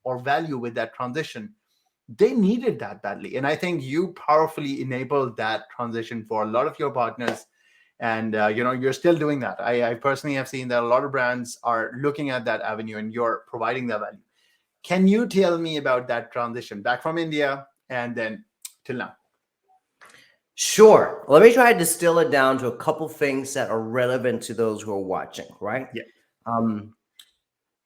or value with that transition, they needed that badly. And I think you powerfully enabled that transition for a lot of your partners. And you're still doing that. I personally have seen that a lot of brands are looking at that avenue, and you're providing that value. Can you tell me about that transition back from India and then till now? Sure. Let me try to distill it down to a couple things that are relevant to those who are watching, right? Yeah. Um,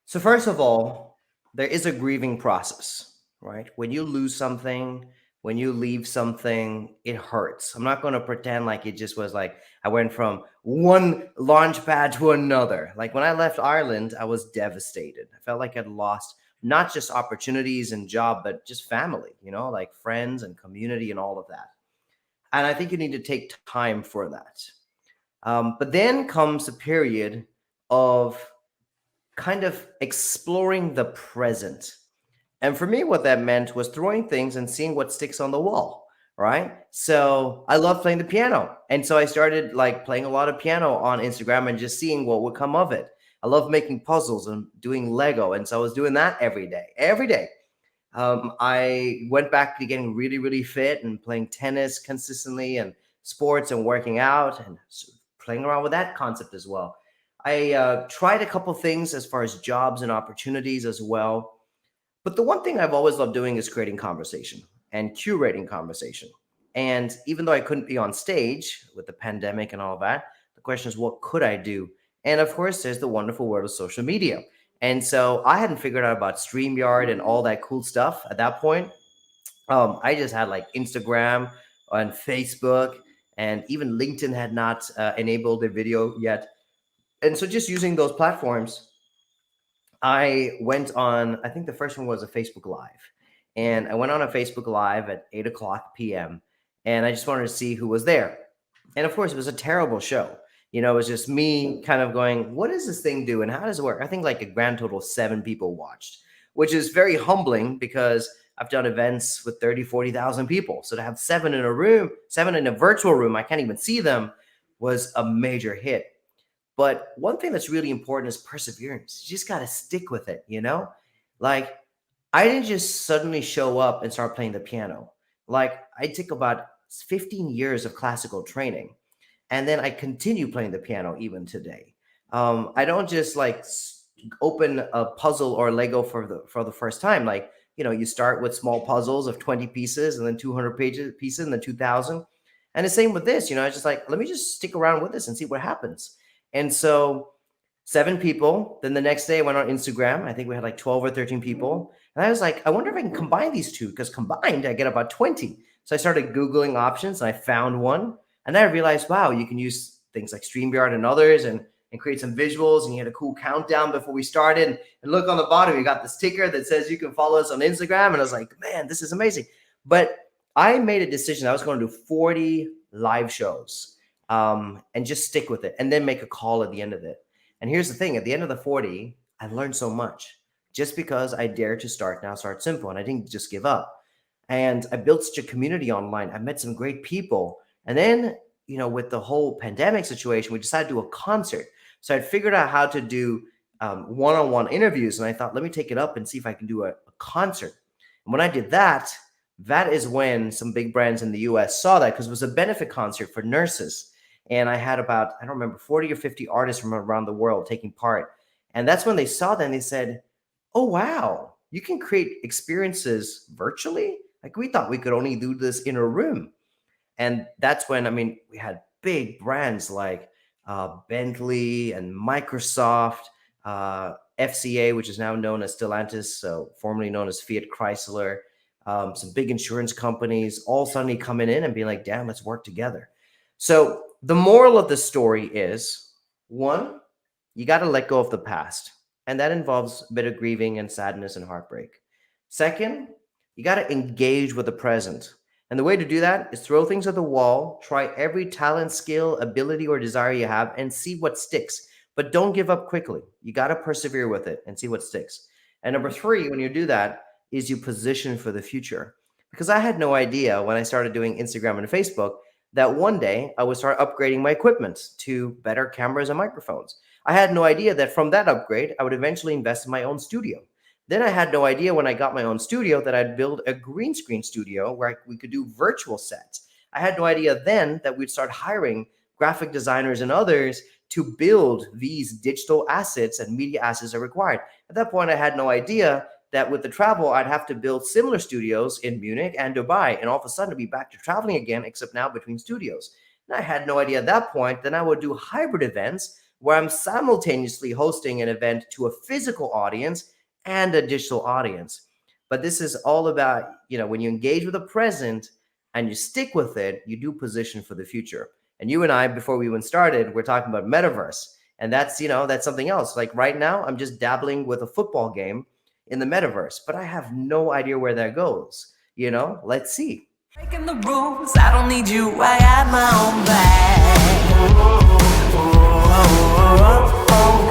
so first of all, there is a grieving process, right? When you lose something, when you leave something, it hurts. I'm not going to pretend like it just was like I went from one launch pad to another. Like when I left Ireland, I was devastated. I felt like I'd lost not just opportunities and job, but just family, like friends and community and all of that. And I think you need to take time for that. But then comes a period of kind of exploring the present. And for me, what that meant was throwing things and seeing what sticks on the wall, right? So I love playing the piano. And so I started like playing a lot of piano on Instagram and just seeing what would come of it. I love making puzzles and doing Lego. And so I was doing that every day, every day. I went back to getting really, really fit and playing tennis consistently and sports and working out and playing around with that concept as well. I tried a couple things as far as jobs and opportunities as well. But the one thing I've always loved doing is creating conversation and curating conversation. And even though I couldn't be on stage with the pandemic and all of that, the question is, what could I do? And of course, there's the wonderful world of social media. And so I hadn't figured out about StreamYard and all that cool stuff at that point. I just had like Instagram and Facebook, and even LinkedIn had not enabled a video yet. And so just using those platforms, I went on, I think the first one was a Facebook Live. And I went on a Facebook Live at 8 o'clock p.m. And I just wanted to see who was there. And of course, it was a terrible show. It was just me kind of going, what does this thing do and how does it work? I think like a grand total of 7 people watched, which is very humbling because I've done events with 30, 40,000 people. So to have 7 in a room, 7 in a virtual room, I can't even see them, was a major hit. But one thing that's really important is perseverance. You just got to stick with it, Like I didn't just suddenly show up and start playing the piano. Like I took about 15 years of classical training. And then I continue playing the piano even today. I don't just like open a puzzle or Lego for the first time. Like, you start with small puzzles of 20 pieces and then 200 pieces and then 2,000. And the same with this, I just like, let me just stick around with this and see what happens. And so 7 people. Then the next day I went on Instagram. I think we had like 12 or 13 people. And I was like, I wonder if I can combine these two, because combined I get about 20. So I started Googling options and I found one. And then I realized, wow, you can use things like StreamYard and others and create some visuals. And you had a cool countdown before we started. And look on the bottom, you got this ticker that says you can follow us on Instagram. And I was like, man, this is amazing. But I made a decision. I was going to do 40 live shows and just stick with it and then make a call at the end of it. And here's the thing. At the end of the 40, I learned so much just because I dared to start simple. And I didn't just give up. And I built such a community online. I met some great people. And then, with the whole pandemic situation, we decided to do a concert. So I figured out how to do one-on-one interviews. And I thought, let me take it up and see if I can do a concert. And when I did that, that is when some big brands in the US saw that, because it was a benefit concert for nurses. And I had about, I don't remember, 40 or 50 artists from around the world taking part. And that's when they saw that and they said, oh, wow, you can create experiences virtually? Like we thought we could only do this in a room. And that's when, we had big brands like Bentley and Microsoft, FCA, which is now known as Stellantis, so formerly known as Fiat Chrysler, some big insurance companies, all suddenly coming in and being like, damn, let's work together. So the moral of the story is, 1, you got to let go of the past. And that involves a bit of grieving and sadness and heartbreak. 2nd, you got to engage with the present. And the way to do that is throw things at the wall, try every talent, skill, ability, or desire you have, and see what sticks. But don't give up quickly. You got to persevere with it and see what sticks. And number 3, when you do that, is you position for the future. Because I had no idea when I started doing Instagram and Facebook that one day I would start upgrading my equipment to better cameras and microphones. I had no idea that from that upgrade, I would eventually invest in my own studio. Then I had no idea when I got my own studio that I'd build a green screen studio where we could do virtual sets. I had no idea then that we'd start hiring graphic designers and others to build these digital assets and media assets are required. At that point, I had no idea that with the travel, I'd have to build similar studios in Munich and Dubai, and all of a sudden be back to traveling again, except now between studios. And I had no idea at that point, then I would do hybrid events where I'm simultaneously hosting an event to a physical audience and a digital audience. But this is all about, when you engage with the present and you stick with it, you do position for the future. And you and I, before we even started, we're talking about metaverse. And that's something else. Like right now, I'm just dabbling with a football game in the metaverse, but I have no idea where that goes. Let's see. Breaking the rules, I don't need you, I got my own bag.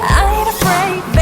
I ain't afraid.